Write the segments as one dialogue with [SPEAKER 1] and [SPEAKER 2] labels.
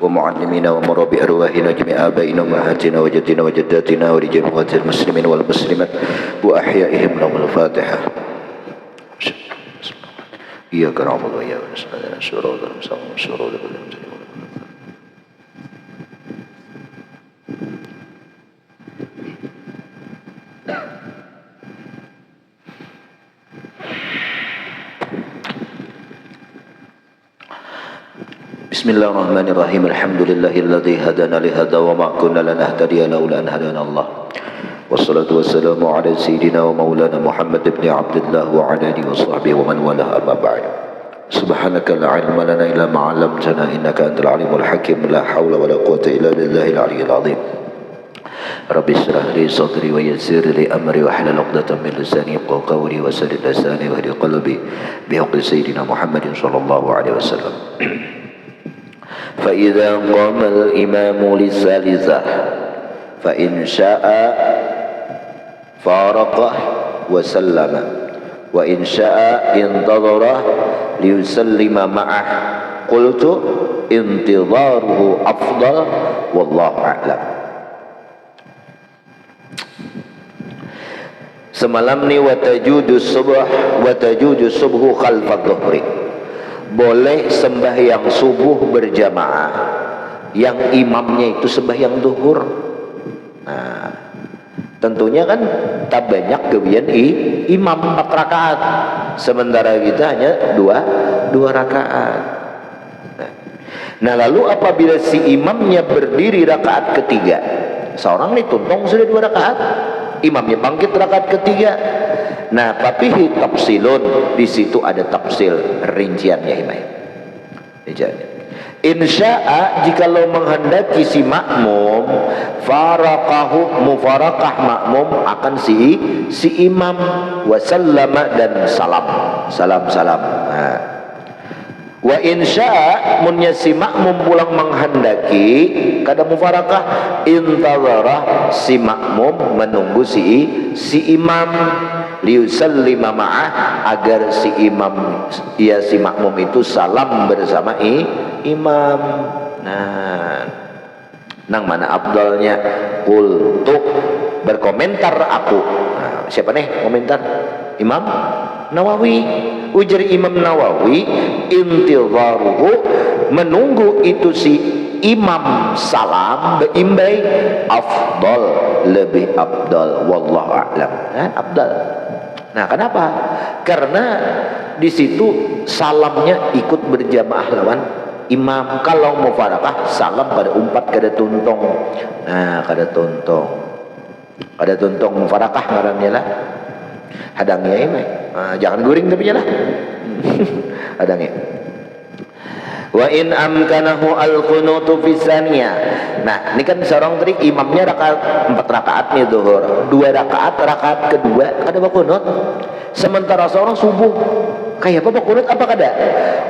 [SPEAKER 1] ومعلمنا ومربي أرواحنا جميع آبائنا وأمهاتنا وجدنا وجداتنا ورجال المسلمين والمسلمات وأحيائهم لهم الفاتحة. إياك نعبد وإياك نستعين صراط المستقيم صراط الذين أنعمت عليهم. Bismillahirrahmanirrahim. Alhamdulillahilladzi hadana li hadza wa ma kunna lanahtadiya laula an hadana Allah. Wassalatu wassalamu ala sayyidina wa maulana Muhammad ibn Abdullah wa ala alihi wa sahbihi wa man wala amma ba'd. Subhanaka la ilma lana illa ma 'allamtana innaka antal alimul hakim. La haula wa la quwwata illa billahil aliyyil azim. Rabbi shrah li sadri wa yassir li amri wa hlul 'uqdatam min lisani yafqahu qawli wa saddid lisani wa hdi qalbi bi haqqi sayyidina Muhammadin sallallahu alaihi wasallam. فإذا قام الإمام للثالثة فإن شاء فارقه وسلم وإن شاء انتظره ليسلم معه قلت انتظاره أفضل والله أعلم. Semalam ni watajudu subhu khalfa dhuhri, boleh sembahyang subuh berjamaah yang imamnya itu sembahyang zuhur. Nah, tentunya kan tak banyak kebian imam 4 rakaat, sementara kita hanya 2 rakaat. Nah, lalu apabila si imamnya berdiri rakaat ketiga, seorang nih tuntung sudah 2 rakaat, imamnya bangkit rakaat ketiga. Nah, tapi tafsilun, di situ ada tafsil rinciannya imam. Insya'a, jikalau menghendaki si makmum, faraqahu, mufarakah makmum akan si imam, wasallama, dan salam. Nah, wa insya'a, munya si makmum pulang menghendaki kada mufarakah, intazarah, si makmum menunggu si imam, liusallima ma'ah, agar si makmum itu salam bersama imam. Nah, nang mana afdalnya? Qultu, berkomentar aku. Nah, siapa nih komentar? Imam Nawawi. Ujar Imam Nawawi, intidharuhu, menunggu itu si imam salam beimbai, afdal, lebih afdal, wallahu a'lam. Afdal. Nah, kenapa? Karena di situ salamnya ikut berjamaah lawan imam. Kalau mufarakah, salam pada umpat kada tuntong. Nah, kada tuntong mufarakah ngarannya lah. Hadangnya ini, jangan guring tapi lah. Hadangnya. Wa in amkanahu al-qunutu fi tsaniyah. Nah, ini kan seorang tadi imamnya 4 rakaat nih zuhur, 2 rakaat kedua kada berqunut. Sementara seorang subuh kayak apa berqunut apa kada?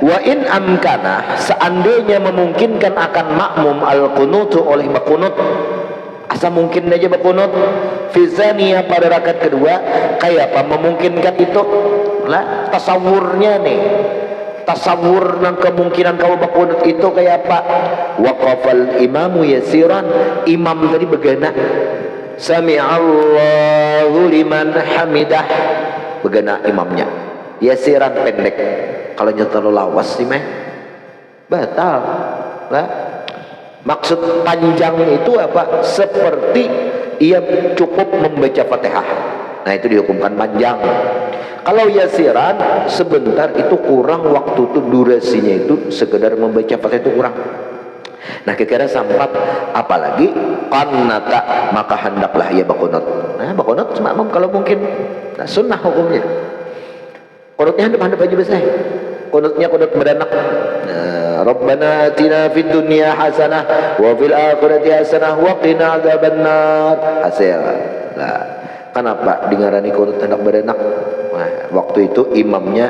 [SPEAKER 1] Wa in amkana, seandainya memungkinkan akan makmum al-qunutu oleh berqunut, asa mungkin aja berqunut fi tsaniyah pada rakaat kedua, kayak apa memungkinkan itu? Lah, tasawurnya nih. Tasawur dan kemungkinan kau berqunut itu kayak apa? Waqafal imamu yasiran, imam tadi begana, sami'allahu liman hamidah, begana imamnya, yasiran pendek. Kalau terlalu lawas sih meh batal lah. Maksud panjang itu apa? Seperti ia cukup membaca Fatihah. Nah, itu dihukumkan panjang. Kalau yasiran sebentar itu kurang, waktu itu durasinya itu sekedar membaca Fatihah itu kurang. Nah, kira-kira sampat apalagi qannata, maka hendaklah ia berqunut. Nah, berqunut makmum kalau mungkin. Nah, sunnah hukumnya. Qunutnya handap aja besar. Qunutnya qunut beranak. Rabbana atina fid dunya hasanah wa fil akhirati hasanah wa qina adzabannar. Hasil. Nah, kenapa dengarani qunut hendak beranak? Nah, waktu itu imamnya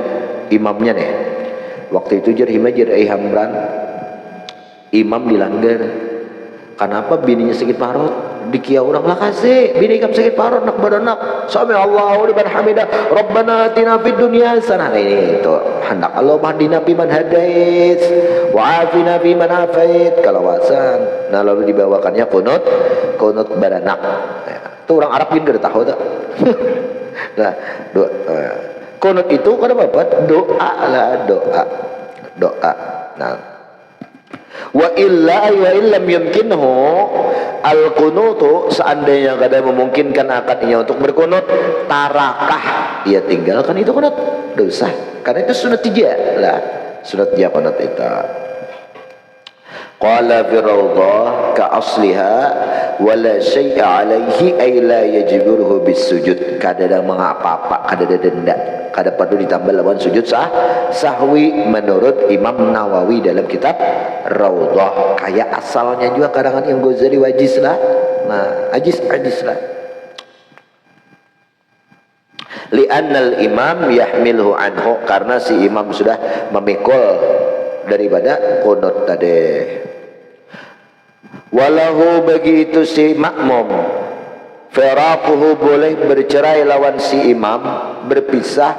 [SPEAKER 1] nih. Waktu itu jer Hamran, imam dilanggar. Kenapa bininya sakit parut? dikia urang lah kasih bini kam sakit parah nak badanak sami Allahu liman hamidah Rabbana atina fid dunya hasanah. Ini itu hendak Allah mahdina biman hadait wa afina biman afait kalawasan. Nah lalu dibawakannya kunut badanak. Itu orang Arab gini gak tahu tak. Nah doa kunut itu kada apa doa lah doa. Nah wa illam yumkinhu al kunutu, seandainya kada memungkinkan akan ia untuk berkunut, tarakah, ia tinggalkan itu kunut, dosa karena itu sunat tiga lah, sunat tiga kunut itu. Qala fi rawdah ka asliha wala syai'a alaihi ay la yajburuhu bisujud, kada ada mengapa-apa, kada ada denda, kada perlu ditambah lawan sujud sahwi menurut Imam Nawawi dalam kitab Rawdah. Kayak asalnya juga karangan Imam Ghazali wajiz lah. Nah, ajiz lah. Li'annal imam yahmilhu anhu, karena si imam sudah memikul daripada kunut tadi. Walahu, begitu si makmum, firaquhu, boleh bercerai lawan si imam, berpisah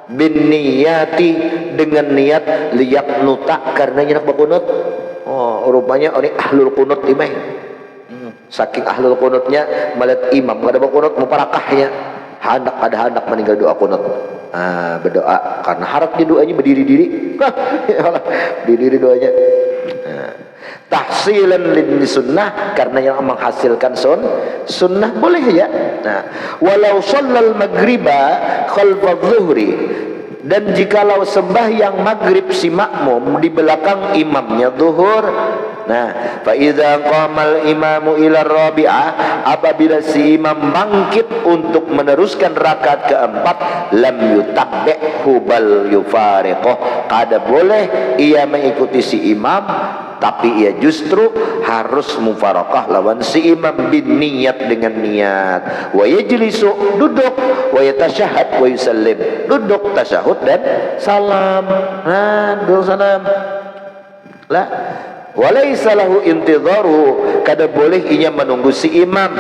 [SPEAKER 1] bin niyati, dengan niat liyak nuta, karena nyenak berkunut. Oh rupanya ini ahlul kunut imeh, saking ahlul kunutnya melihat imam kada berkunut muparakahnya, hendak meninggal doa kunut. Berdoa karena harapnya doanya berdiri-diri. Berdiri doanya. Tahsilan lin sunnah, karena yang menghasilkan sunnah boleh ya. Nah, walau shallal maghriba khalfa dhuhri, dan jikalau sembahyang maghrib si makmum di belakang imamnya zuhur. Nah, fa idza qamal imamu ila rabi'ah, apabila si imam bangkit untuk meneruskan rakaat keempat, lam yutabbi'hu bal yufariqah, kada boleh ia mengikuti si imam, tapi ia justru harus mufarakah lawan si imam bin niat, dengan niat. Wa yajlisu, duduk, wa yatashahhad wa yusallim, duduk tasyahud dan salam. Nah, duduk salam lah. Walaysa lahu intidharu, kada boleh ia menunggu si imam,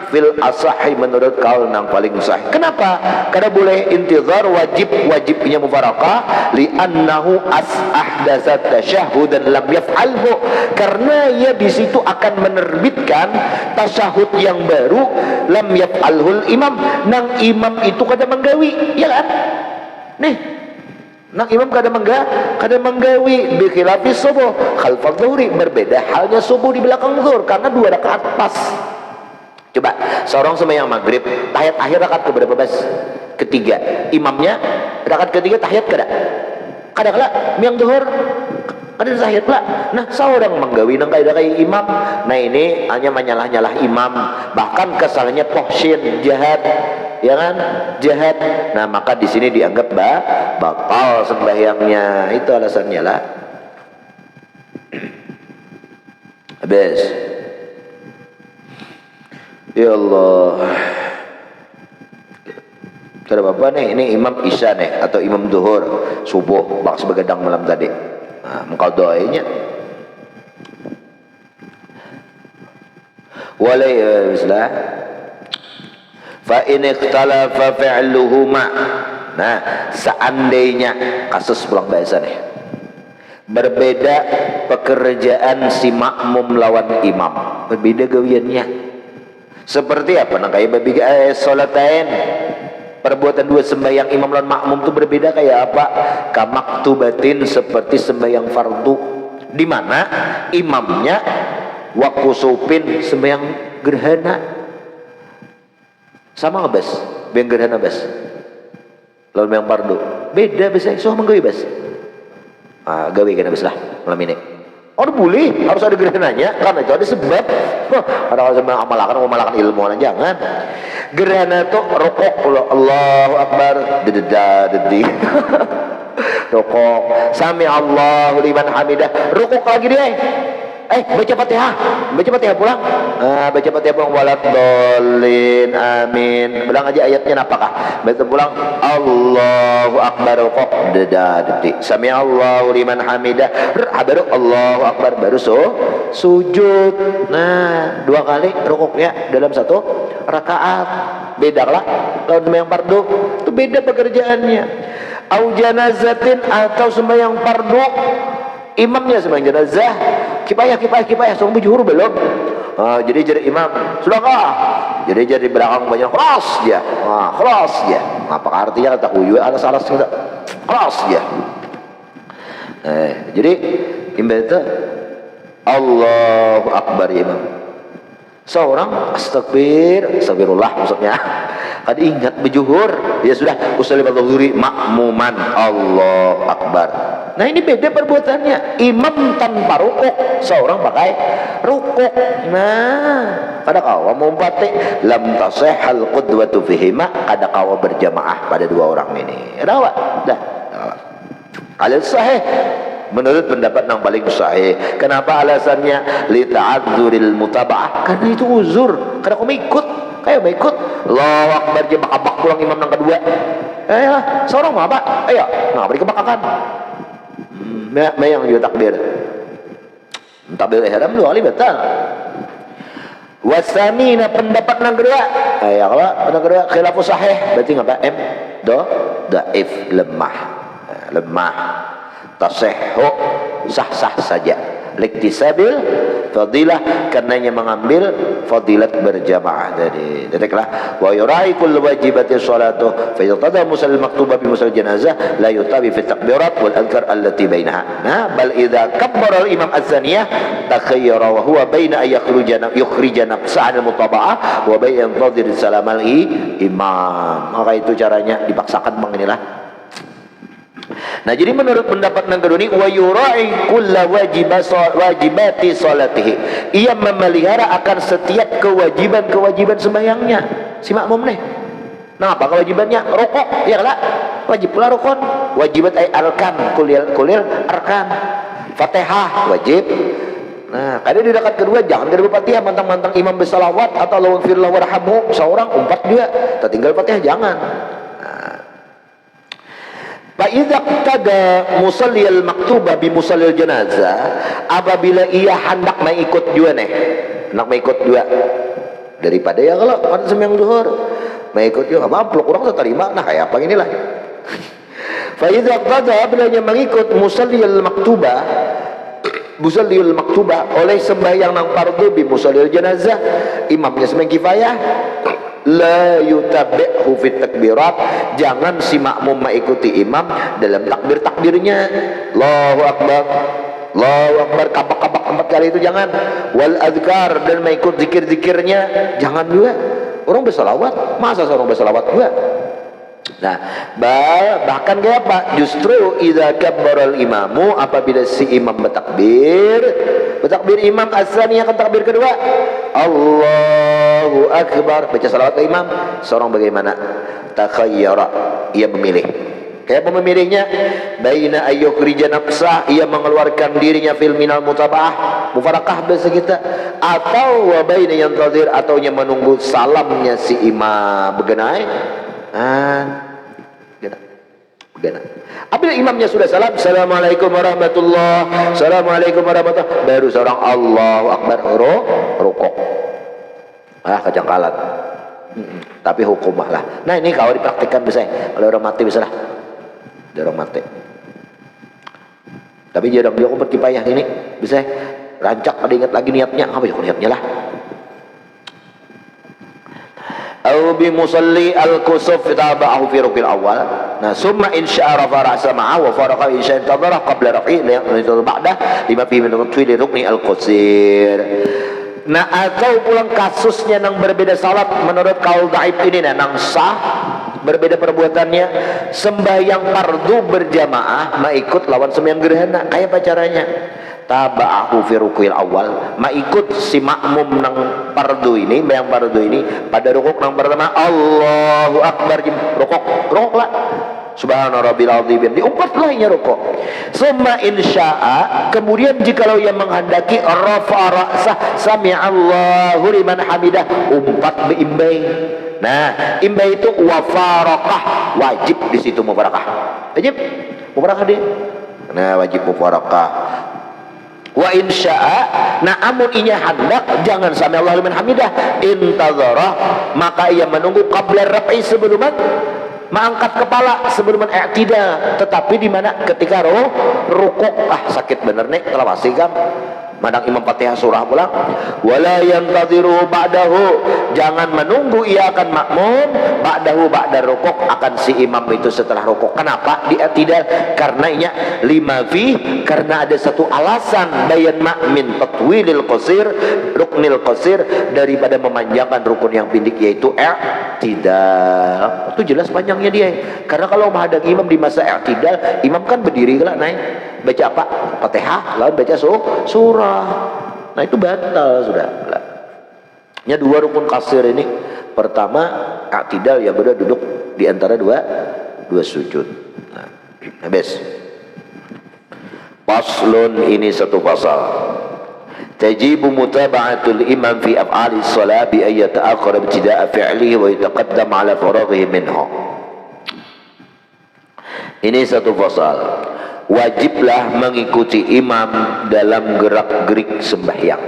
[SPEAKER 1] fil asahi, menurut kaul nang paling sahih. Kenapa kada boleh intidhar? Wajibnya mufarakah, li'annahu ahdatsa tasyahhudan lam yaf'alhu, karena ia di situ akan menerbitkan tasyahud yang baru, lam yaf'alhul imam, nang imam itu kada menggawi, ya kan? Nih nak imam kada menggawi, bi khilafis subuh khalfadz zuhri, berbeda halnya subuh di belakang zuhur, karena 2 rakaat pas. Coba seorang sembahyang maghrib, tahiyat akhir rakaat keberapa bas? Ketiga. Imamnya rakaat ketiga tahiyat kada kala miang zuhur kada tahiyat pula. Nah, seorang menggawi nang kaidah kayak imam. Nah, ini hanya menyalah-nyalah imam, bahkan kesalahannya pohsin, jahat, ya kan, jahat. Nah, maka di sini dianggap batal sembahyangnya, itu alasannya lah. Habis. Ya Allah. Kada apa nih, ini imam isya nih atau imam zuhur subuh bak sebegadang malam tadi. Nah, mengkau doanya walayslah fa in ikhtalafa fi'luhuma. Nah, seandainya kasus pulang bahasa nih, berbeda pekerjaan si makmum lawan imam, berbeda gawiannya. Seperti apa? Nah, kayak babi salatain, perbuatan 2 sembahyang imam lawan makmum itu berbeda kayak apa? Kamaktubatin, seperti sembahyang fardu, di mana imamnya wakusupin, sembahyang gerhana. Sama nggak bas? Sembahyang gerhana bas? Lalu sembahyang fardu beda biasanya. So menggawi bas? Gawi kan bas lah malam ini. Oh boleh, harus ada gerhananya, karena itu ada sebab. Ada kalau sembahyang amalakan ilmu, jangan. Gerhana itu rokok, Allahu Akbar, dedi rokok, sami Allahu liman hamidah, rokok lagi dia. baca Fatihah pulang. Baca Fatihah pulang, waladhdallin, amin. Bilang aja ayatnya apakah. Baca pulang, Allahu akbar, kok detik. Sami Allahu liman hamidah, baru Allahu akbar, baru sujud. Nah, 2 kali rukuknya dalam 1 rakaat. Beda lah kalau sembahyang fardu itu beda pekerjaannya. Au janazatin, atau sembahyang fardu imamnya sembahyang jenazah, kifayah semua juhur belum. Jadi imam sudahkah, jadi belakang banyak kelas dia. Kelas dia apa artinya, kata huyu alas kita kelas dia. Jadi imam itu Allahu akbar imam, seorang astagfirullah maksudnya. Kad ingat berjuhur, ya sudah usolli ba'dzuhri makmuman Allahu akbar. Nah ini beda perbuatannya. Imam tanpa rukuk, seorang pakai rukuk. Nah, kada kawa mau pakai lam tasihhal qudwatu fihima, kada kawa berjamaah pada 2 orang ini. Dah. Al sahih menurut pendapat yang paling sahih. Kenapa alasannya? Li ta'adzuril mutaba'ah, karena itu uzur. Karena kamu ikut, kayak mau ikut Allahu akbar je bakabak pulang imam yang kedua. Seorang mau apa? Nggak beri kebakakan. Yang juga takbir ihram 2 kali batal. Wasamina pendapat yang kedua. Kalau pendapat kedua khilafu sahih, berarti ngapa? Dhaif, lemah. Tasihhu, sah-sah saja. Liktisabil fadilah, karenanya mengambil fadilat berjamaah tadi. Dedeklah wa yurai kullu wajibati sholatu fa idza qada musallil maktuba bi musallil janazah la yutabi fi takbirat wal adhkar allati bainaha. Bal idza kabbara al imam az-zaniyah takhayyara wa huwa baina ay yukhrija nafsa'a al mutaba'ah wa baina yantadhir salam al imam. Maka itu caranya dipaksakan inilah. Nah, jadi menurut pendapat yang kedua ini, wa yura'i kulla wajibati salatihi, ia memelihara akan setiap kewajiban sembahyangnya si makmum nih. Nah, apa kewajibannya? Rukuk, ya lah, wajib pula rukun. Wajibat ay arkan, kulil arkan. Fatihah wajib. Nah, karena di rakaat kedua jangan dari Fatihah mantang-mantang imam bersalawat atau Allahumma firlahu warhamhu, seorang 4 juga, tertinggal Fatihah jangan. Fa'idza qtada musallil maktubah bi musallil janazah, apabila ia hendak mengikut juga daripada ya kalau pada sembahyang zuhur mengikut juga apa kurang terima, nah kayak apa inilah. Fa'idza qada, apabila mengikut musallil maktubah oleh sembahyang nang fardu bi musallil janazah, imamnya sembahyang kifayah, la yutabi'hu fit takbirat, jangan si makmum mengikuti imam dalam takbirnya. Allahu akbar kabak 4 kali itu jangan. Wal azkar, dan mengikut zikir-zikirnya jangan juga. Orang bersalawat, masa seorang bersalawat juga? Nah, bahkan kayak apa? Justru idza kabbaral imamu, apabila si imam bertakbir imam az-zaniyah akan takbir kedua, Allahu akbar, baca salawat ke imam, seorang bagaimana? Takhayyara, ia memilih. Kayak memilihnya baina ayyukhrija nafsah, ia mengeluarkan dirinya fil minal mutaba'ah, mufarakah bahasa kita, atau wa baina yantazir, atau nya menunggu salamnya si imam begenai. Apabila imamnya sudah salam, assalamualaikum warahmatullah, assalamualaikum warahmatullah, baru seorang Allahu akbar, rukuk. Kejanggalan. Tapi hukumah lah. Nah, ini kalau dipraktikkan bisa, kalau orang mati bisa lah. Orang mati. Tapi jarang dia berkipayah ini bisa rancak, ada ingat lagi niatnya, apa ya niatnya lah. Au bi musalli al-kusuf tabahu fi rukil awal. Nah, summa insya rafa ra'sa ma'a wa faraqa insya intadara qabla rafi ba'da lima fi min rukil rukni al-qusir. Nah, atau pulang kasusnya yang berbeda salat menurut kaul dhaif ini nang sah, berbeda perbuatannya. Sembahyang fardu berjamaah mengikut lawan sembahyang gerhana, kayak apa caranya? Taba'ahu fi rukil awal, mengikut si makmum nang fardu ini, bayang fardu ini pada rukuk nang pertama Allahu akbar, rukuk lah. Subhana rabbil azim, diumpatlah ia rukuk. Summa insya'a, kemudian jikalau ia menghendaki, rafa ra'sah, sami'allahu liman hamidah, umpat beimbai. Nah, imbai itu wafarakah, wajib di situ mufarakah. Wajib mufarakah dia. Nah, wajib mufarakah. Wa insya'a, nah amun inya hendak jangan sami'allahu liman hamidah, intadzara, maka ia menunggu qabla raf'i, sebelum mengangkat kepala, sebelum i'tidal. Tetapi di mana? Ketika rukuk. Sakit bener nih kalau masih kan madang imam Fatihah surah pulang. Wala yantadziru ba'dahu, jangan menunggu ia akan makmum ba'dahu, ba'da rukuk, akan si imam itu setelah rukuk. Kenapa di i'tidal? Karena inya lima fi, karena ada satu alasan, bayan min tatwilil qasir, ruknil qasir, daripada memanjangkan rukun yang pendek, yaitu i'tidal. Itu jelas panjangnya dia. Karena kalau menghadang imam di masa i'tidal, imam kan berdiri kelak naik baca apa? Fatihah, lalu baca surah. Nah itu batal sudah. Ya, dua rukun kasir ini. Pertama i'tidal, ya benar duduk di antara dua sujud. Nah, habis. Faslun, ini satu pasal. Tajibu mutaba'atul imam fi af'alis shalah bi ay yata'akhkhara ibtida'a fi'lihi wa yataqaddam 'ala faraghihi minhu. Ini satu pasal. Wajiblah mengikuti imam dalam gerak-gerik sembahyang.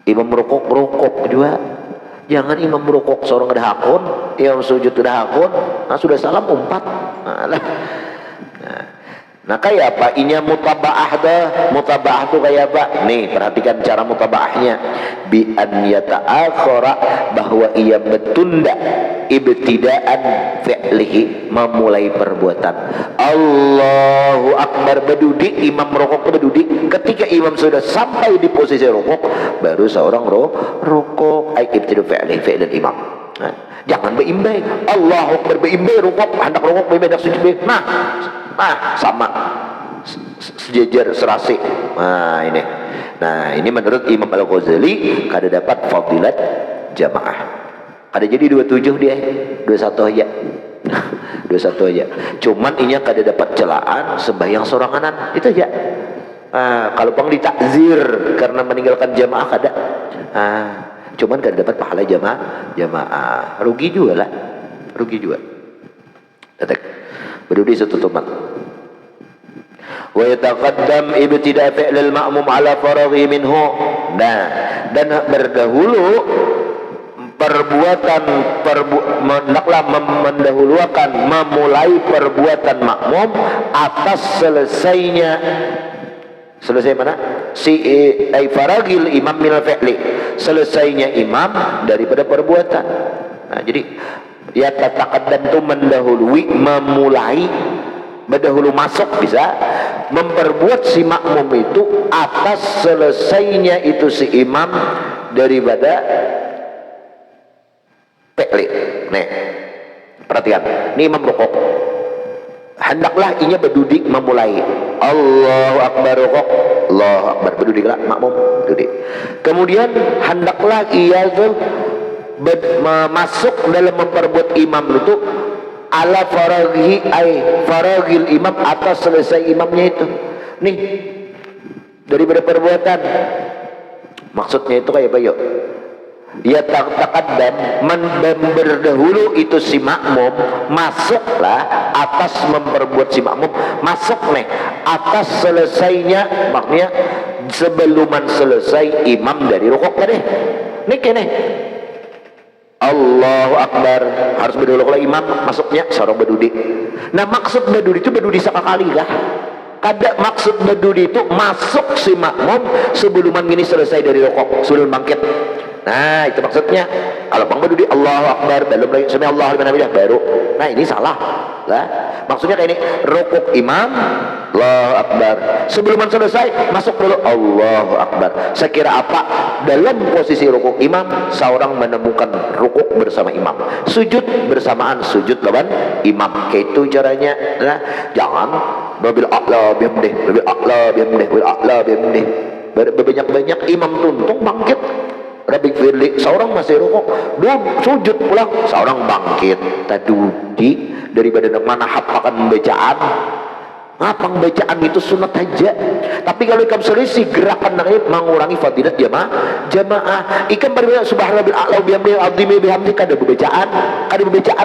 [SPEAKER 1] Imam rukuk juga. Jangan imam rukuk seorang dahakun, imam sujud dahakun, nah sudah salam umpat. Nah kayak apa? Inya mutaba'ah dah. Mutaba'ah tuh kayak apa? Nih perhatikan cara mutaba'ahnya. Bi an yata'akhara, bahwa ia bertunda ibtidaan fi'lihi, memulai perbuatan. Allahu akbar, berdudi, imam rukuk berdudi. Ketika imam sudah sampai di posisi rukuk, baru seorang rukuk. Ai ibtidu fi'lil imam. Nah, jangan beimbai. Allahu akbar beimbai rukuk, hendak rukuk beimbai, hendak sujud beimbai. Nah, sama sejajar serasi. Nah ini menurut Imam Al-Ghazali kada dapat fadilat jamaah. Kada jadi 27 dia, 21 aja. 21 aja. Cuman inya kada dapat celaan sembahyang soranganan, itu aja. Kalau bang ditakzir karena meninggalkan jamaah kada. Cuman kada dapat pahala jamaah. Rugi juga lah. Rugi juga. Detek. Berdiri setutupan. Wa yataqaddam ibtida' fi'lil ma'mum 'ala faraghi minhu. Nah, dan berdahulu perbuatan hendaklah mendahulukan, memulai perbuatan makmum atas selesainya. Selesai mana? Ay faragil imam min fi'li, selesainya imam daripada perbuatan. Nah, jadi ya tataqaddam itu mendahului, memulai, berdahulu masuk, bisa memperbuat si makmum itu atas selesainya itu si imam daripada fi'li. Nih perhatikan, ini imam rukuk, hendaklah inya berdudi memulai. Allahu akbar rukuk, Allahu akbar, berdudi lah makmum berdudi. Kemudian hendaklah ia tuh masuk dalam memperbuat imam itu ala faraghi, ay faragil imam, atas selesai imamnya itu. Nih daripada perbuatan, maksudnya itu kayak apa yuk? Dia taqaddam, berdahulu itu si makmum, masuklah atas memperbuat si makmum, masuk nih atas selesainya, maknanya sebeluman selesai imam dari rukuk tadi. Nih kene Allahu akbar, harus berdahulu kalau imam masuknya seorang berdudi. Nah maksud berdudi itu berdudi sekali kah? Kada, maksud berdudi itu masuk si makmum sebelum gini selesai dari rukuk, sebelum bangkit. Nah itu maksudnya. Kalau bang berdudi Allahu akbar, belum lagi sami Allahu liman hamidah baru. Nah ini salah lah. Maksudnya kayak ini, rukuk imam Allahu akbar, sebelum selesai masuk dulu Allahu akbar. Saya kira apa? Dalam posisi rukuk imam, seorang menemukan rukuk bersama imam, sujud bersamaan sujud lawan imam. Kayak itu caranya. Nah, jangan bil a'la bihamdih, bil a'la bihamdih, bil a'la bihamdih, berbanyak-banyak imam tuntung bangkit Rabbi firli, seorang masih rukuk, sujud pulang, seorang bangkit, tadudi, daripada mana hafakan bacaan. Ngapang bacaan itu sunat aja. Tapi kalau ikam selisih gerakan nangis mengurangi fadilat jamaah. Ikam berbeda subhanallah bil a'la bihamdihi azimi bihamdi kada bacaan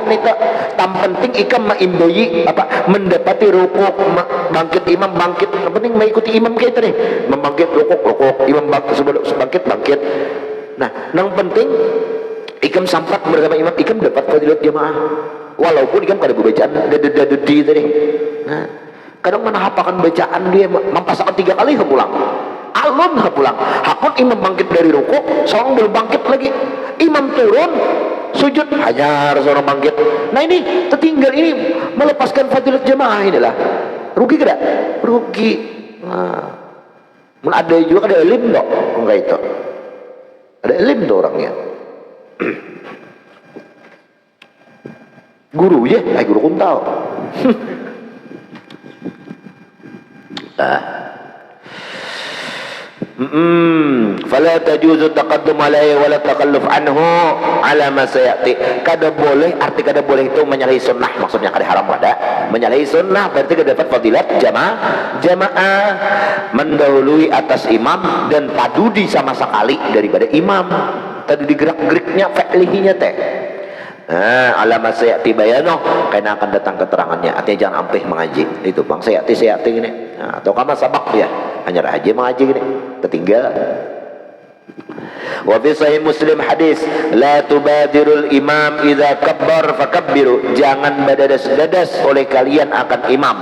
[SPEAKER 1] itu. Tam penting ikam maimbayi apa mendapati rukuk bangkit imam bangkit. Yang penting mengikuti imam kita nih. Membangkit rukuk imam bangkit. Nah, yang penting ikam sampat bersama imam ikam dapat fadilat jamaah. Walaupun ikam kada bacaan dadadi tadi. Nah, kadang mana hafakan bacaan dia mampasakan 3 kali pulang alun pulang hakun imam bangkit dari rukuk seorang belum bangkit lagi imam turun sujud hanya seorang bangkit. Nah ini tertinggal ini melepaskan fadilat jamaah inilah rugi tidak? Rugi. Nah, ada juga ada elim dok enggak itu ada elim tuh orangnya guru ya guru kuntau fala tajuzu taqaddum alaihi wala takalluf anhu ala ma sayati. Kada boleh, arti kada boleh itu menyalahi sunnah, maksudnya kada haram kada menyalahi sunnah, berarti kada dapat fadilat jamaah mendahului atas imam dan tadudi sama sekali daripada imam, tadudi gerak-geriknya fi'lihinya teh. Alamat sayati bayano karena akan datang keterangannya. Artinya jangan ampih mengaji itu bang sayati ini. Nah, atau kama sabak ya hanya aja mengaji ini ketinggalan. Wa fi sahih Muslim hadis la tubadirul imam idza kabbar fakabbiru. Jangan badadas-dadas oleh kalian akan imam.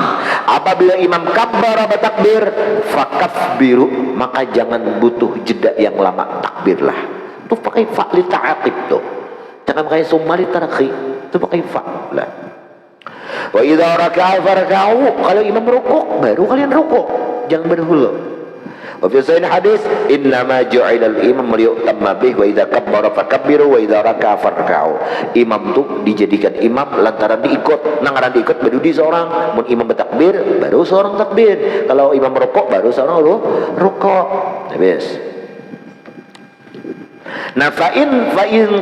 [SPEAKER 1] Apabila imam kabbar atau takbir fakabbiru, maka jangan butuh jeda yang lama, takbirlah. Itu pakai fa'li ta'aqib tuh. Jangan pakai sumali tarakhi, itu pakai fa' lah. Wa idza raka'a farka'u, kalau imam rukuk baru kalian rukuk, jangan berdahulu. Wa fi sahih hadis innama ju'ila al-imam liyutamma bih wa idza kabbara fakabbiru wa idza raka'a farka'u. Imam tuh dijadikan imam lantaran diikut, nangaran diikut baru di seorang. Mun imam bertakbir baru seorang takbir, kalau imam rukuk baru seorang rukuk. Habis. Nah fa'in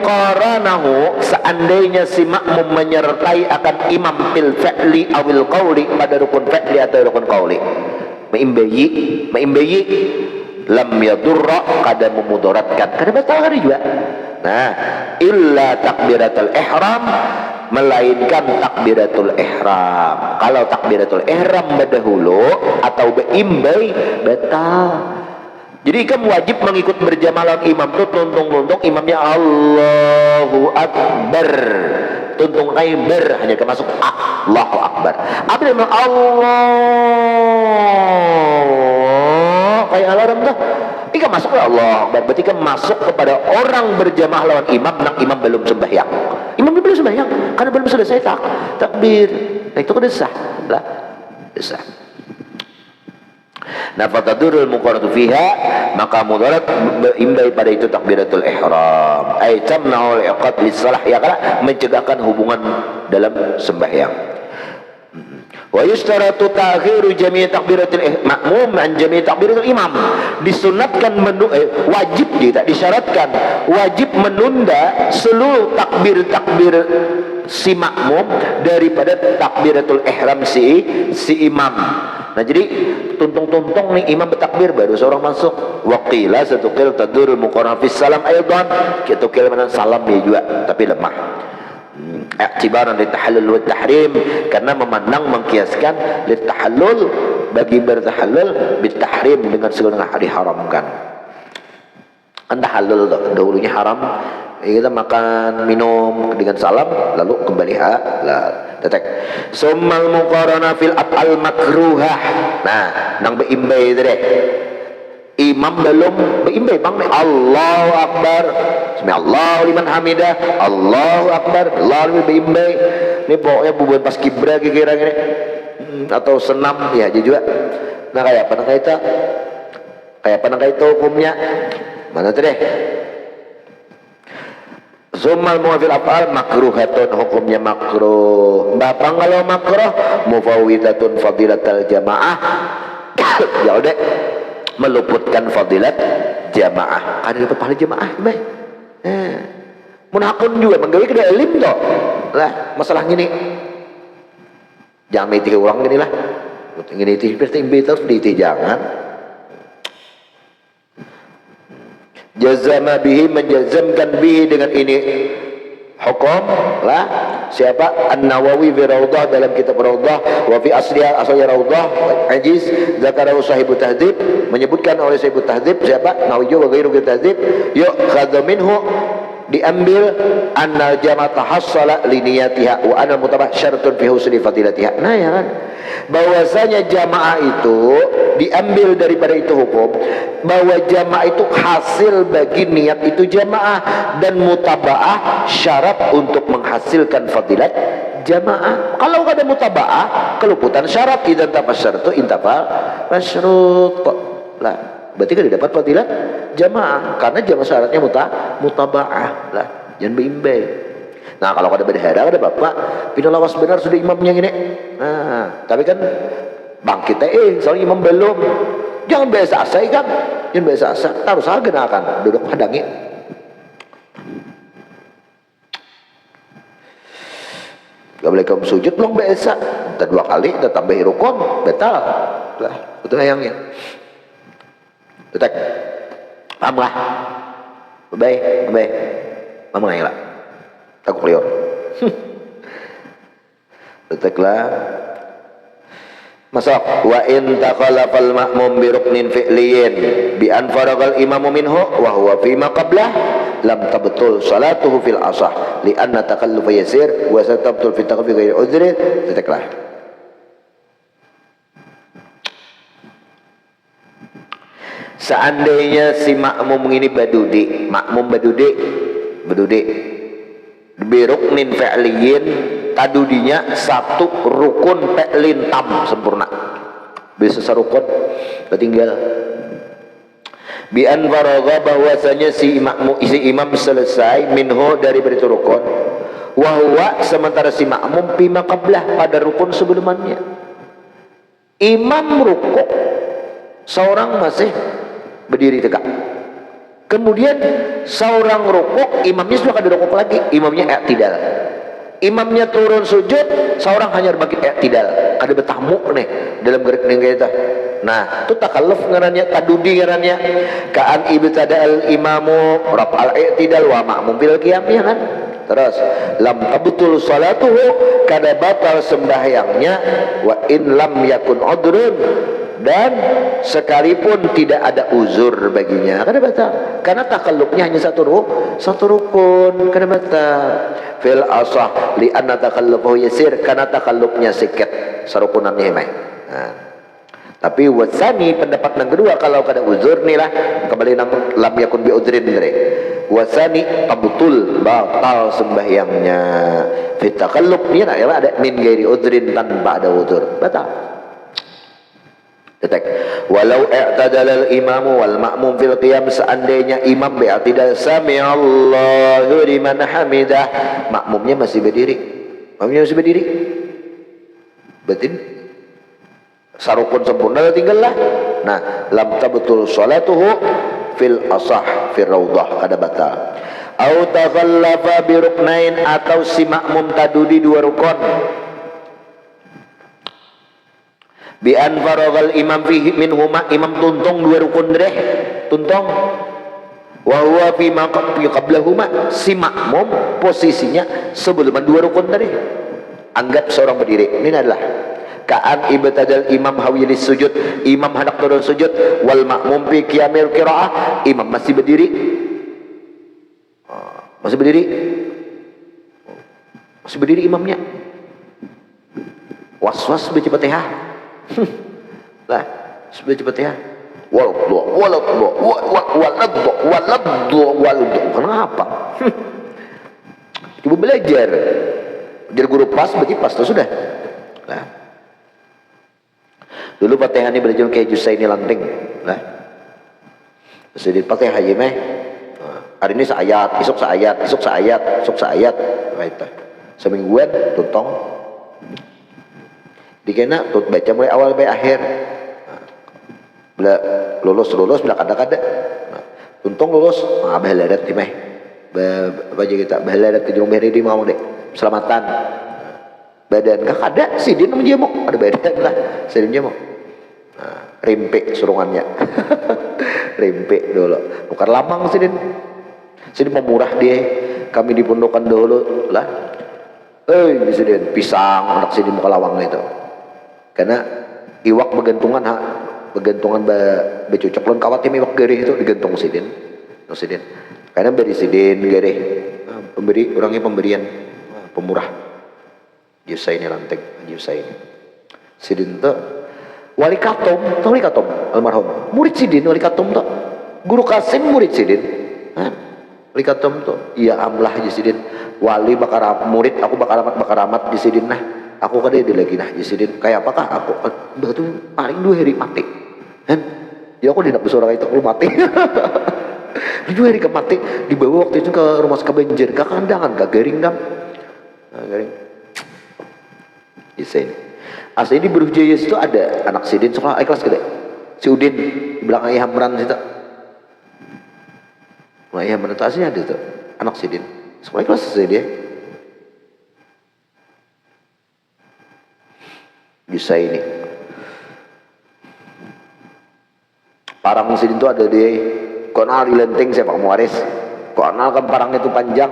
[SPEAKER 1] qaranahu, seandainya si makmum menyertai akan imam fil fi'li awil qawli, pada rukun fi'li atau rukun qawli, maimbayi lam yadurra, kada memudaratkan, kada batal juga. Nah illa takbiratul ihram, melainkan takbiratul ihram. Kalau takbiratul ihram berdahulu atau beimbai batal. Jadi kamu wajib mengikut berjamaah imam tuh tuntung imamnya Allahu Akbar. Tuntung ber hanya masuk Allahu Akbar. Apa yang Allah kayak alarm tuh. Ika masuk ke Allah Akbar. Berarti kan masuk kepada orang berjamaah lawan imam nang imam belum sembahyang. Imam belum sembahyang karena belum selesai takbir. Nah itu kan sah lah. Sah. Nah fatadurul muqarratu fiha, maka mudarat imbai pada itu takbiratul ihram. Ai tamna'ul iqad lis-salah, ya kan mencegahkan hubungan dalam sembahyang. Wa yustaratu ta'khiru jami' takbiratul ma'mum an jami' takbiratul imam. Disunatkan wajib tidak disyaratkan wajib menunda seluruh takbir si makmum daripada takbiratul ihram si imam. Nah jadi tuntung nih imam bertakbir baru seorang masuk. Waqila satukil tadurul muqarrah fis salam aydan, kita kira mana salam dia juga tapi lemah. I'tibaran li tahallul wa tahrim, karena memandang mengkiaskan li tahallul bagi bertahallul bit tahrim dengan segala diharamkan. Anda halal dahulunya haram, kita makan minum dengan salam lalu kembali halal. Tetek. Summal muqarana fil af'al makruhah. Nah, nang beimbai tadi. Imam belum beimbai bang Allahu Akbar. Sami Allahu liman hamidah. Allahu Akbar. Allahu beimbai. Ini pokoknya bubuhan pas kibra kira-kira gini. Atau senam ya juga. Nah kayak apa nang itu hukumnya? Mana tuh deh? Summal muwafil af'al makruhatun, hukumnya makruh. Bapak kalau makruh mufawwidatun fadilatal jamaah. Ya udah meluputkan fadilat jamaah. Ada dapat pahala jamaah, meh. Mun hakun juga menggawe kada ilim toh. Lah, masalah gini. Jangan mitih orang gini lah. Gini itih terus ditih jangan. Jazama bihi, menjazamkan bihi dengan ini hukum lah. Siapa? An-Nawawi fi Rawdah, dalam kitab Rawdah, wa fi asliha, asalnya Rawdah ajiz zakarahu sahibu tahdhib, menyebutkan oleh sahibu tahdhib. Siapa? Nawawi wa ghairu tahdhib, yu'khadhu minhu, diambil annal jama'ata hassala li niyatiha wa anal mutabah syaratun fi husni fadilatiha. Nah ya kan, bahwasanya jamaah itu diambil daripada itu hukum bahwa jamaah itu hasil bagi niat itu jamaah, dan mutabaah syarat untuk menghasilkan fadilat jamaah. Kalau ada mutabaah keluputan syarat, idzan tafa syaratu intafa masyrut lah, berarti kan dapat fadilat jamaah karena jamaah syaratnya mutabaah lah, jangan bimbang. Nah kalau ada berhara ada bapak pindah lawas benar sudah imamnya gini, nah tapi kan bangkit soalnya imam belum, jangan biasa asa kan, jangan biasa asa harus akan duduk hadangi. Gak boleh kamu sujud belum biasa, dan 2 kali dan tambah rukun betal lah, betul ayangnya. Betul, paham lah, baik, paham nggak lah, aku kelior. Betul lah. Masuk wa in takhalafal ma'mum bi ruknin fi'liyin bi an faragal imamu minhu wa huwa fi ma qablah lam tabtul salatuhu fil asah li anna takallufa yasir wa satabtul fi taqfi ghairi udhri. Teteklah. Seandainya si makmum ini badudi, makmum badudi bi ruknin fi'liyin, tadudinya satu rukun pe'lin tam sempurna, bisa serukun ketinggal. Bi an faragha, bahwasanya si imam selesai minhu dari beritu rukun, wa huwa, sementara si makmum bima qablah, pada rukun sebelumnya. Imam rukuk, seorang masih berdiri tegak. Kemudian seorang rukuk, imamnya sudah kada rukuk lagi, imamnya i'tidal. Imamnya turun sujud, seorang hanya berbagi i'tidal. Kada bertamu nih dalam gerak kita. Nah, itu takalluf ngarannya, tadudi ngarannya. Ka'an ibtada'al imamu raf'al i'tidal wa ma'mum bil qiyam, ya kan? Terus lam tabtul salatuhu, kada batal sembahyangnya, wa in lam yakun udrun, dan sekalipun tidak ada uzur baginya kada batal, karena takallufnya hanya satu rukun, kada batal. Fil asah li anna takallufahu yasir, karena takallufnya sikit sarukunannya mah. Nah, tapi wasani, pendapat yang kedua, kalau kada uzur nih lah kembali nang lam yakun bi udrin dere, wasani tabtul, batal sembahyangnya. Fit takallufnya ada min ghairi udrin, tanpa ada uzur, batal. Detek. Walau i'tadal al-imamu wal ma'mum fil qiyam, seandainya imam bi'tidal sami'allahu liman hamidah, makmumnya masih berdiri. Berarti sarukun sempurna tinggal lah. Nah, lam tabtul salatuhu fil asah fil rawdah, kada batal. Au takhallafa bi ruknain, atau si makmum tadudi 2 rukun. Bi an faragal imam fihi minhuma, imam tuntung 2 rukun deh, tuntung. Wa huwa fi ma qablahuma, si makmum posisinya sebelum 2 rukun tadi. Anggap seorang berdiri, ini adalah ka'an ibtadal imam hawilis sujud, imam hendak turun sujud, wal makmum fi qiyamil qiraah, imam masih berdiri, masih berdiri imamnya, was-was baca Fatihah. Lah, sudah cepat ya. Kenapa? Coba belajar. Jadi guru pas, berarti pas tuh sudah. Nah. Dulu Fatihah ini belajar kayak Jusai ini lanting. Nah. Jadi Fatihah aja meh. Hari ini seayat, esok seayat. Right. Semingguan tuntong. Dikena tut baca mulai awal sampai akhir. Bila lulus bila kada. Untung lulus, bahaladat timeh. Baca kita bahaladat ke jurung beri di mau deh. Selamatan. badan kah ada sidin menjemuk, ada badan lah sidin jemuk. Nah, rimpe surungannya. Rimpe dulu bukan lamang sidin pemurah dia. Kami di pondokan dulu lah sidin pisang anak sidin muka lawang itu karena iwak begantungan becocok lon kawatnya iwak gerih itu digantung sidin karena beri sidin gerih. Pemberi orangnya pemberian pemurah Yusai ini lantek Yusai ini sidin tuh wali katom almarhum murid sidin wali katom tuh guru Kasim murid sidin wali katom tuh iya amlah sidin wali bakar murid aku bakar amat sidin nah aku kada ada lagi nah sidin kayak apakah aku batu paling 2 hari mati kan ya aku tidak bersuara itu aku mati. 2 hari ke mati dibawa waktu itu ke rumah sakit banjir ke kandangan ke garing dam garing Yusai asli di Berujaya itu ada anak sidin sekolah kelas gede si Udin di belakang Ayah Hamran situ. Nah Ayah Hamran itu aslinya ada tuh anak sidin sekolah kelas selesai dia Yusai ini parang sidin itu ada di konal di lenteng saya Pak Muaris konal kan parangnya itu panjang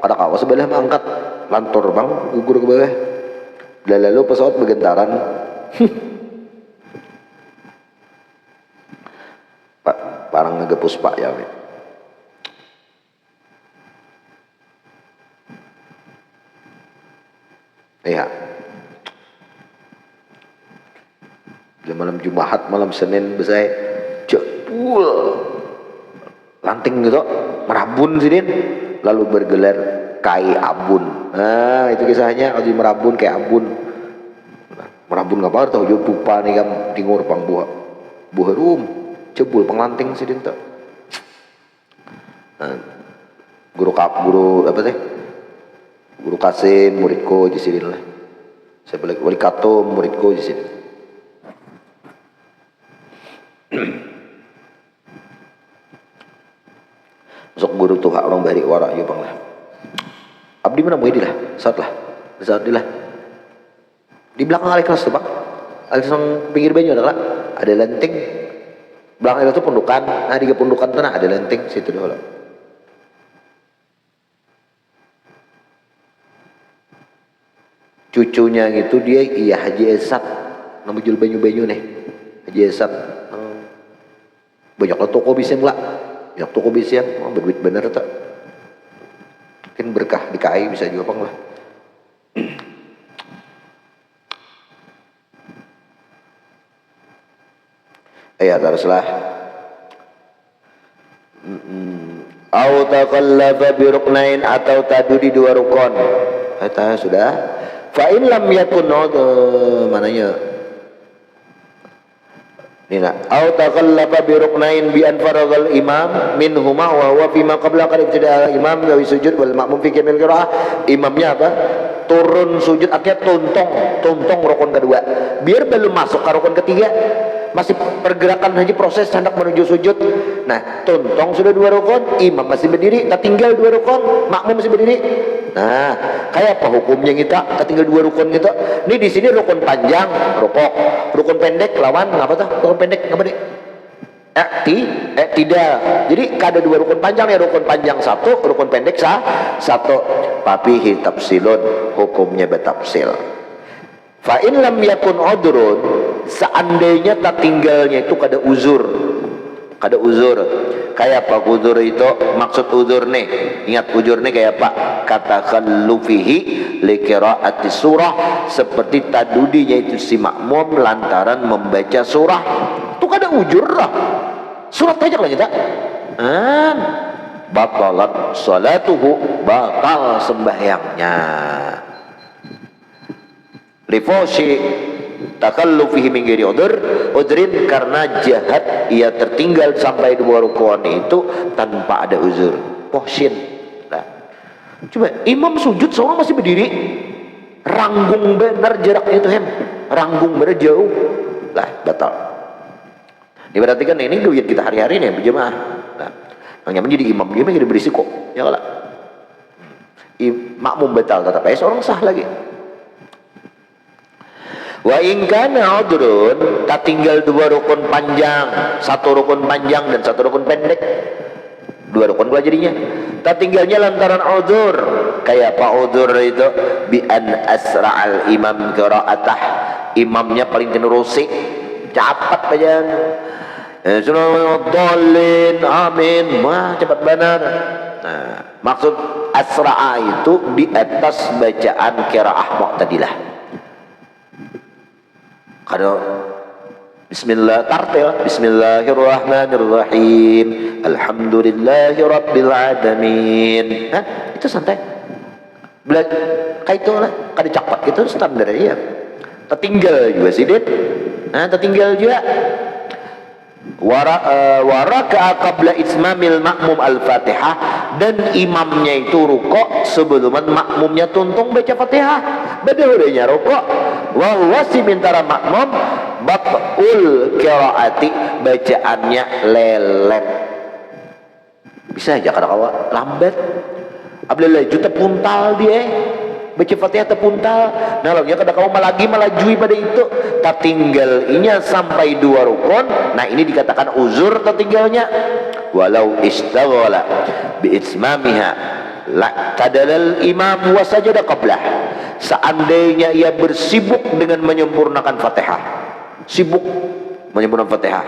[SPEAKER 1] ada kawas sebelah mangkat lantur bang gugur ke bawah lalu pesawat bergentaran. Pak parang ngegepus Pak ya iya malam Jumat malam Senin besai jepul lanting gitu merabun sidin lalu bergelar kai abun. Nah itu kisahnya kalau merabun kayak abun merabun ngapa tau jo pupa nih kam tingur pang buah rum jebul panglanting sidin tuh. Nah, guru apa teh guru Kasim muridku di sidin lah saya balik wali katom muridku di sidin. Masuk guru tuh hak orang bari warak yo bang lah abdi mana mau lah saat lah di belakang alih kelas tuh bang alih sang pinggir banyu ada lenteng belakang itu pondokan nah di pondokan tuh ada lenteng situ dulu cucunya gitu dia iya Haji Esat nama jual banyu nih Haji Esat banyak lah toko bisnya lah banyak toko bisnya berduit bener tak mungkin berkah di KAI bisa juga bang lah. Ya teruslah au taqallafa bi ruknain atau tadu di 2 rukun kata sudah fa in lam yakun mananya nina au taqallafa bi ruknain bi an faragal imam minhuma wa huwa bima qabla qad ibtida al imam wa sujud wal ma'mum fi kamil qiraah imamnya apa turun sujud akhirnya tuntong rukun kedua biar belum masuk ke rukun ketiga masih pergerakan haji proses hendak menuju sujud. Nah tuntong sudah 2 rukun imam masih berdiri tak tinggal 2 rukun makmum masih berdiri. Nah kayak apa hukumnya kita tinggal 2 rukun gitu ini di sini rukun panjang rukuk rukun pendek lawan ngapa tuh rukun pendek ngapa nih tidak jadi kada 2 rukun panjang ya rukun panjang 1 rukun pendek 1 papihi tafsilun hukumnya betafsil fa in lam yakun udrun seandainya tak tinggalnya itu kada uzur kayak apa uzur itu maksud uzur nih ingat uzur nih kayak apa kata khallufihi li qiraati surah seperti tadudinya itu si makmum lantaran membaca surah itu kada uzur lah surat aja lah kita batalat salatuhu batal sembahyangnya lifoshi takallufihi min ghairi udrin karena jahat ia tertinggal sampai 2 rukun itu tanpa ada uzur pohsin. Nah, coba imam sujud seorang masih berdiri ranggung benar jaraknya itu ranggung benar jauh lah batal. Ini berarti kan ini guyat kita hari-hari nih berjamaah. Nah, yang menjadi imam dia menjadi berisiko ya kalau makmum batal tetap seorang sah lagi Wa in kana udrun, tak tinggal dua rukun panjang, satu rukun panjang dan satu rukun pendek. Dua rukun pula jadinya. Tak tinggalnya lantaran udzur. Kayak apa udzur itu? Bi an asra'al imam qira'atah. Imamnya paling generosi, cepat bacaan. Dolin, amin, wah cepat benar. Nah, maksud asra'a itu di atas bacaan qiraah mu'tadilah. Kalau Bismillah tartil, Bismillahirrahmanirrahim, Alhamdulillahirabbil alamin. Itu santai. Kayak itu lah, kada cepat gitu standar ya. Tertinggal juga sih Dit. Tertinggal juga. Waraka qabla itmamil makmum al-Fatihah, dan imamnya itu rukuk sebelum makmumnya tuntung baca Fatihah. Bedanya rukuk wa huwa simintara makmum batul qiraati, bacaannya lelet. Bisa aja kada kawa lambat. Abdullah juta puntal dia baca Fatihah terpuntal. Nah lalu kada kawa lagi melajui pada itu. Tertinggal inya sampai dua rukun. Nah ini dikatakan uzur tertinggalnya. Walau istaghala bi itmamiha la tadalal imam wa sajada qablah. Seandainya ia bersibuk dengan menyempurnakan Fatihah, sibuk menyempurnakan Fatihah,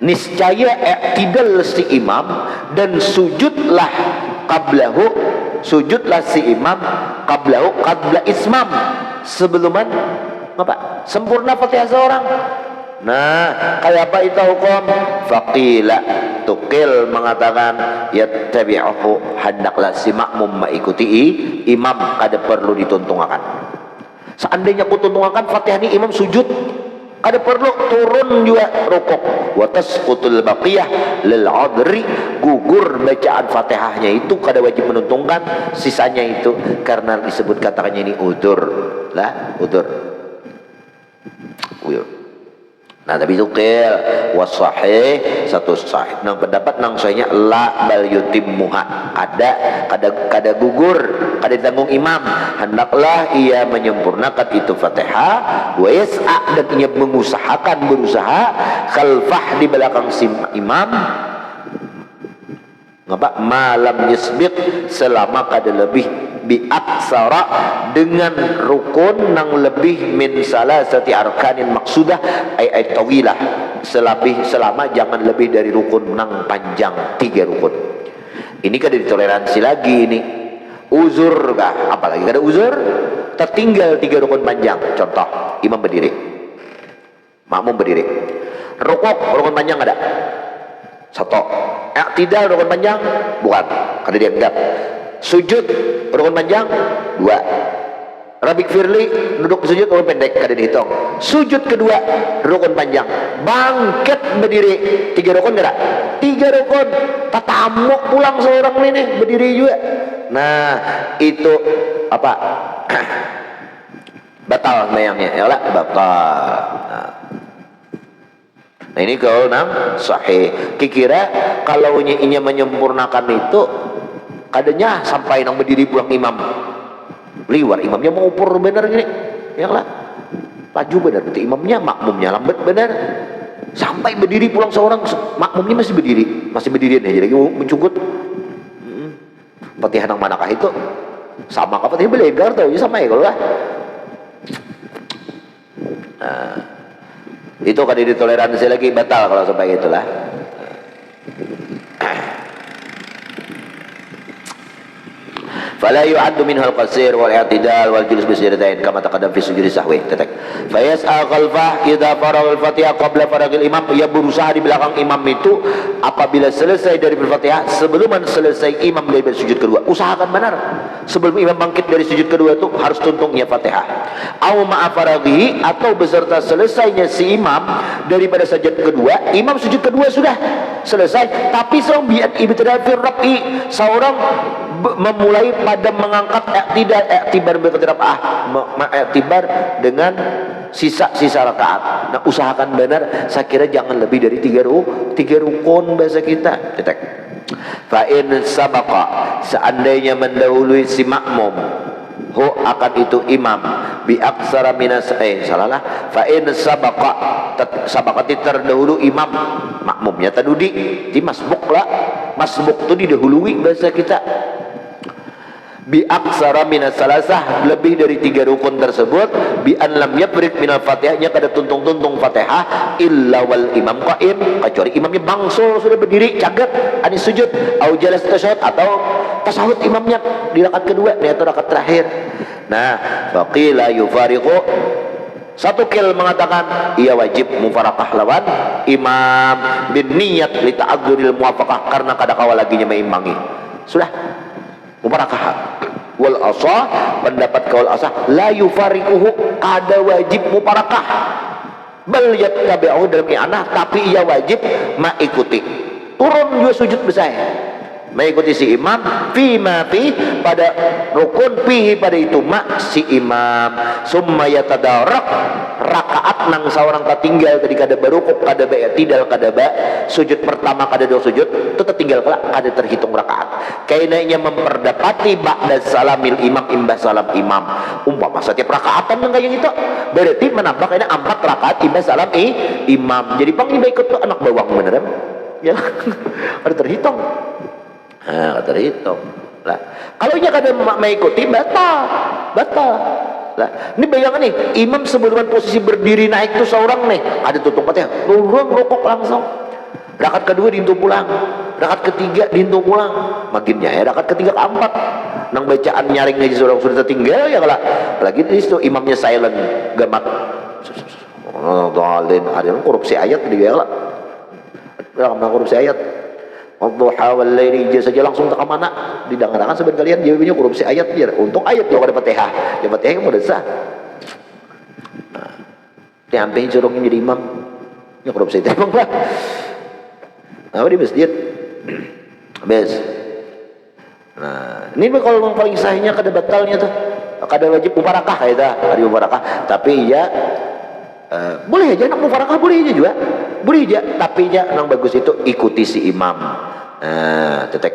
[SPEAKER 1] niscaya i'tidal si imam dan sujudlah qablahu, sujudlah si imam qablahu qabla ismam, sebelum apa? Sempurna Fatihah seorang. Nah, kayak apa itu hukum? Faqila, tukil mengatakan yattabi'uhu, hendaklah si makmum mengikuti imam, kada perlu dituntungakan. Seandainya ku tuntungakan Fatihah ini imam sujud, kada perlu turun juga rukuk. Wa tasqutul baqiyah lil adri, gugur bacaan Fatihahnya itu kada wajib menuntungkan, sisanya itu karena disebut katakannya ini udzur. Lah, udzur. Nah tapi itu qil wasahih, satu sahih nang pendapat nang sahihnya la bal yutimmuha, kada gugur, kada ditanggung imam, hendaklah ia menyempurnakan itu Fatihah. Wa yas'a, dan ia mengusahakan, berusaha khalfah, di belakang imam, ngapa malam yasbiq, selama kada lebih bi aksara, dengan rukun nang lebih min salasati arkanin maksudah ay tawilah, selama jangan lebih dari rukun nang panjang 3 rukun. Ini kada ditoleransi lagi ini. Uzur kah? Apalagi kada uzur, tertinggal 3 rukun panjang. Contoh, imam berdiri, makmum berdiri, rukun panjang ada satu, i'tidal rukun panjang bukan, kada dianggap. Sujud rukun panjang 2, Rabbik firli duduk sujud rukun pendek, kada dihitung. Sujud kedua rukun panjang, bangkit berdiri 3 rukun kada? 3 rukun. Tatamuk pulang seorang ini berdiri juga. Nah itu apa? Batal mayangnya, ya lah batal. Nah ini kalau nang sahih. Kira kalau inya menyempurnakan itu kadanya sampai nang berdiri pulang imam liwar, imamnya mau ukur benar gini, ya lah laju benar, berarti imamnya makmumnya lambat benar, sampai berdiri pulang seorang, makmumnya masih berdirian aja lagi mencungkut. Fatihah nang manakah itu? Sama kah Fatihah belegar tau, sama ya kalau lah. Nah, itu kan ditoleransi lagi, batal kalau sampai itulah. Fala yu'addu minhal qasir wal i'tidal wal julus bi sajdatain kama taqaddam fi sujudi sahwi. Fa yas'a khalfah idza faragha al-Fatihah qabla faragil imam, ia berusaha di belakang imam itu apabila selesai dari Al-Fatihah, sebelum selesai imam dari sujud kedua. Usahakan benar sebelum imam bangkit dari sujud kedua itu harus tuntungnya Fatihah. Au ma'a faraghihi, atau beserta selesainya si imam daripada sajud kedua, imam sujud kedua sudah selesai, tapi seorang bi'at ibtida fi rafi, seorang memulai pada mengangkat i'tibar i'tibar dengan sisa rakaat. Nah usahakan benar, saya kira jangan lebih dari 3 rukun bahasa kita. Fa in sabaqa, seandainya mendahului si makmum hu akan itu imam bi aksara minas salalah fa in sabaqa sabaqati terdahulu imam makmumnya tadudi di masbuk lah, masbuk tu didahului bahasa kita. Bi aksara minas salasah lebih dari 3 rukun tersebut bi an lam yabrik minal fatihahnya kada tuntung-tuntung fatihah illa wal imam qaim kecuali imamnya bangsul sudah berdiri caget ani sujud au jalas tasyahud atau tasawuf imamnya di rakaat kedua nih atau rakaat terakhir. Nah faqila yufariqu satu kil mengatakan ia wajib mufarakah lawan imam bin niyat li ta'adzuril muwafaqah karena kada kawal laginya meimbangi sudah mufarakah. Wal asah pendapat kaul asah la yufariquhu kada wajib mufarakah bal yattabi'u dalam i'anah tapi ia wajib mengikuti turun juga sujud besar mengikuti si imam fi ma fi pada rukun fihi pada itu mak si imam summa yatadarak rakaat nang seorang ketinggal tadi kada barukuk kada ba tidak kada ba sujud pertama kada dua sujud tetap tinggal kelak kada terhitung rakaat kainanya memperdapati ba'da salamil imam imbah salam imam umpama setiap rakaatan nang kayak gitu berarti menambah kayaknya 4 rakaat imbah salam imam jadi pang imbah ikut tuh anak bawang beneran ya ada terhitung. Nah, terhitung lah. Kalau nya kada mengikuti batal lah. Ini bayangan nih, imam sebelum posisi berdiri naik tuh seorang nih ada tutup fatihah, turun rokok langsung. Rakaat kedua diintu pulang, rakaat ketiga diintu pulang, makinnya ya rakaat ketiga keempat. Nang bacaan nyaring aja seorang sudah tertinggal ya kalau lagi di situ imamnya silent, gamat. Oh, dalin ada korupsi ayat dia lah. Berapa korupsi ayat? Wadduha wal laili saja langsung tak mana didengarkan sebentar kalian jawabnya korupsi ayat biar untuk ayat kalau ada Fatihah ya Fatihah mau desah nah sampai jorongnya jadi imam ya korupsi itu emang lah apa di masjid bes nah ini kalau memang paling sahihnya kada batalnya tuh kada wajib mufarakah ya dah ada mufarakah tapi ya boleh aja nak mufarakah boleh aja juga boleh aja tapi ya nang bagus itu ikuti si imam. Tetek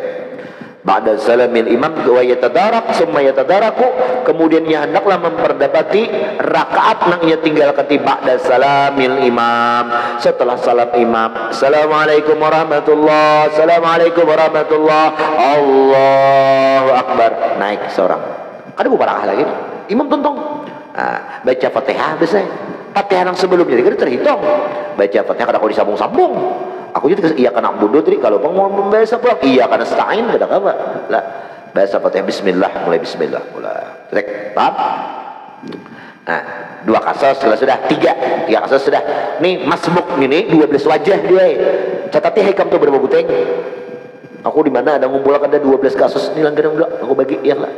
[SPEAKER 1] ba'da salamil imam wa yatadarak summa yatadaraku kemudian ia hendaklah memperdapati rakaat nang ia tinggal ba'da salamil imam setelah salam imam assalamualaikum warahmatullah assalamualaikum warahmatullah Allahu akbar naik seorang ada mubarakah lagi imam tontong baca fatihah biasa fatihah yang sebelumnya jadi terhitung baca fatihah kada kau disambung-sambung aku juga iya kana budu tadi kalau mau membaca pulang iya kana stain kada apa lah baca fatihah bismillah mulai bismillah mulai rek paham nah 2 kasus sudah 3 kasus sudah nih masbuk ini 12 wajah dia catati hikam tuh berapa buteng aku di mana ada ngumpulkan ada 12 kasus ini langgaran dulu aku bagi ya lah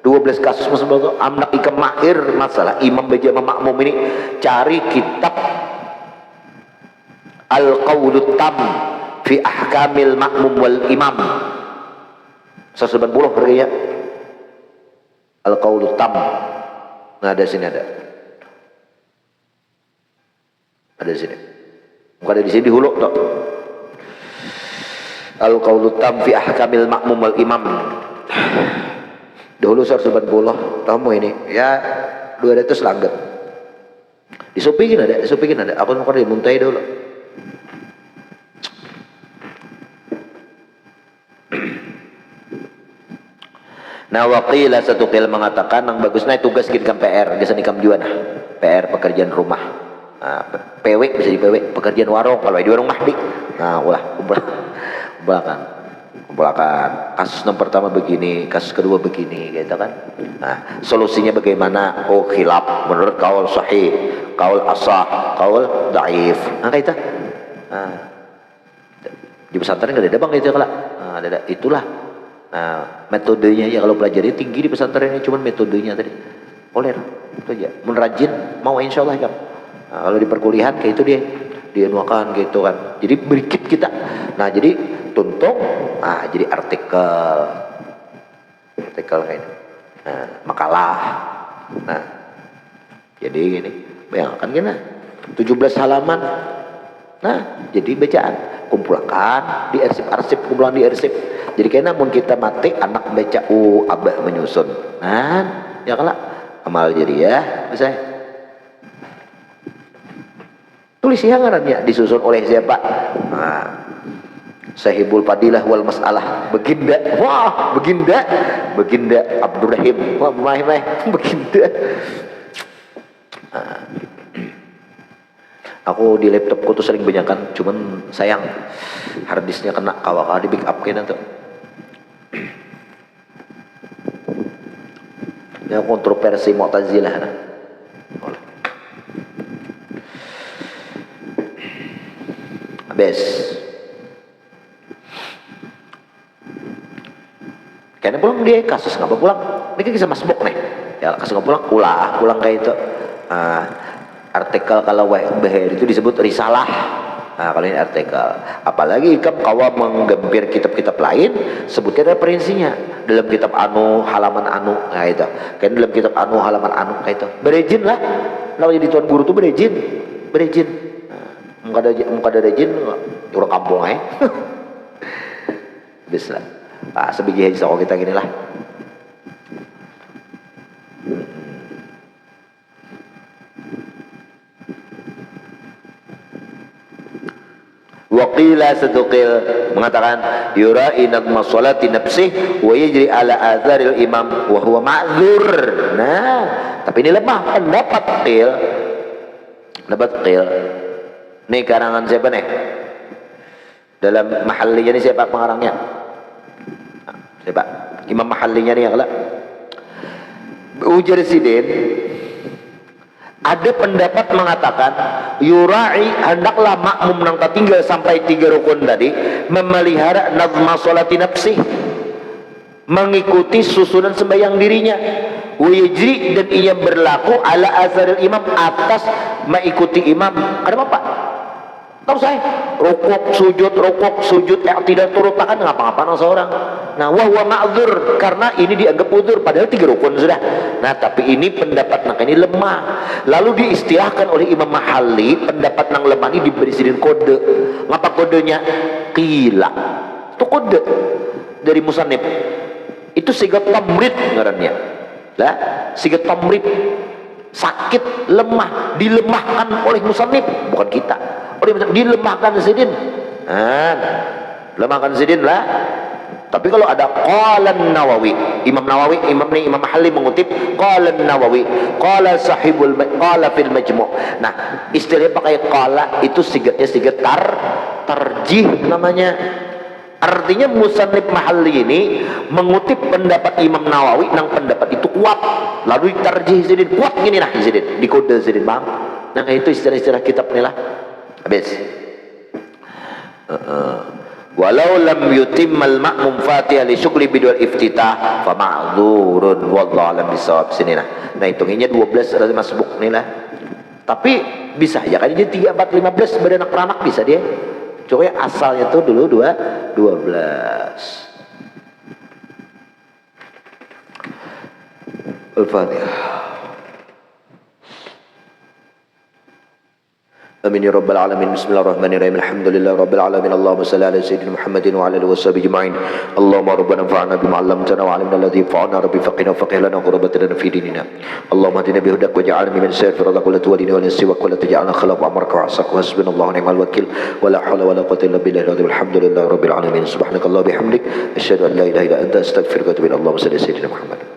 [SPEAKER 1] 12 kasus masbuk amnak ikam mahir masalah imam baca makmum ini cari kitab Al-Qawlut Tam fi Ahkamil Makmum wal Imam 190 harganya Al-Qawlut Tam nah ada sini ada di sini bukan ada di sini di hulu toh Al-Qawlut Tam fi Ahkamil Makmum wal Imam dahulu 190 kamu ini ya 200 langgar disupingin ada aku mau dimuntai dulu. Nah waqila satu kil mengatakan yang bagusnya tugas gini PR biasa nikam juga nah PR pekerjaan rumah nah, PW bisa di PW pekerjaan warung kalau di warung mahdik nah ulah kumpulkan kasus yang pertama begini kasus kedua begini gitu kan nah solusinya bagaimana oh khilaf menurut kaul sahih kaul asah kaul daif nah kayak itu nah, di pesantren nggak ada bang itu kalau nah, ada itulah nah metodenya ya kalau pelajari tinggi di pesantren ini cuman metodenya tadi oleh itu aja menrajin mau insyaallah kan nah, kalau di perkuliahan kayak itu dia dianuakan gitu kan jadi berikit kita nah jadi tuntung nah jadi artikel kayak ini nah, makalah nah jadi gini bayangkan gini 17 halaman nah jadi bacaan kumpulkan di arsip kumpulan di arsip jadi kayaknya namun kita mati anak baca abah menyusun nah ya kalau amal jadi ya bisa tulis ya ngarannya disusun oleh siapa? Nah, Sahibul Fadilah wal Mas'alah Baginda, wah Baginda Abdurrahim, wah main Baginda. Nah, aku di laptopku tuh sering banyakan, cuman sayang harddisknya kena kawak di backup kayaknya tuh. Ya kontroversi Mu'tazilah nah. Habis. Karena pulang dia kasus ngapa pulang? Ini kan kisah masbuk nih. Ya kasus ngapa pulang kayak itu. Artikel kalau Bahir itu disebut risalah. Nah, kalau ini artikel. Apalagi kalau menggempir kitab-kitab lain, sebutnya referensinya dalam kitab anu halaman anu, nah itu. Kan dalam kitab anu halaman anu kayak itu. Berejin lah. Kalau jadi tuan guru tuh berejin. Muka ada rejin orang kampung aja. Bisa. Ah, sebiji aja kalau kita gini lah. Waqila sedukil mengatakan yura'i nadma sholati nafsih wa yajri ala azaril imam wa huwa ma'zur. Nah, tapi ini lemah pendapat qil. Ini karangan siapa nih? Dalam mahallinya ini siapa pengarangnya? Siapa? Imam mahallinya nih ya kalau ujar sidin ada pendapat mengatakan yura'i hendaklah makmum nang tinggal sampai 3 rukun tadi memelihara nazma sholati nafsih, mengikuti susunan sembahyang dirinya, wajri dan ia berlaku ala azharil imam atas mengikuti imam. Ada apa? Tahu saya rukuk sujud tidak turut tangan ngapa-ngapain seorang. Nah wahwa ma'dzur karena ini dianggap udzur padahal 3 rukun sudah. Nah tapi ini pendapat nang ini lemah. Lalu diistilahkan oleh Imam Mahalli pendapat nang lemah ini diberi sidin kode. Ngapa kodenya? Qila. Itu kode dari musannif. Itu sigat tamrid ngarannya. Lah sigat tamrid sakit lemah dilemahkan oleh musannif bukan kita. Dilemahkan sidin, lemahkan sidin lah. Tapi kalau ada qala Nawawi, Imam Mahalli mengutip qala Nawawi, qala sahibul qala fil majmu'. Nah, istilahnya pakai qala itu sigatnya sigat tarjih namanya. Artinya musannif Mahalli ini mengutip pendapat Imam Nawawi nang pendapat itu kuat, lalu tarjih sidin kuat gini nah sidin, dikode sidin bang. Nah, itu istilah-istilah kitab nih lah. Habis. Walau lam yutimmal ma'mum fatihah li syukli bidwal iftitah fa ma'dzurun wallahu alam bisawab sini nah. Nah hitunginnya 12 ada masbuk nih lah. Tapi bisa ya kan jadi 3 4 15 beranak peranak bisa dia. Coba asalnya tuh dulu 12. Al-Fatihah. Amin ya rabbal alamin. Bismillahirrahmanirrahim. Alhamdulillah rabbil alamin. Allahumma salli ala sayyidina Muhammadin wa ala alihi washabihi ajma'in. Allahumma rabbana anfa'na bima 'allamtana wa 'allimna alladhi yanfa'una rabbi faqina faqih lana qurbatana fi dinina. Allahumma hadina bihudak waj'alna mimman sayfir radha kulli walidina wa nasi wa kulli taj'alna khalaq amraka wa asak wa hasbunallahu wa ni'mal wakil wa la hawla wa la quwwata illa billahi alhamdulillah rabbil alamin. Subhanakallah bihamdik asyhadu an la ilaha illa anta astaghfiruka wa atubu ilaik. Allahumma salli ala sayyidina Muhammad.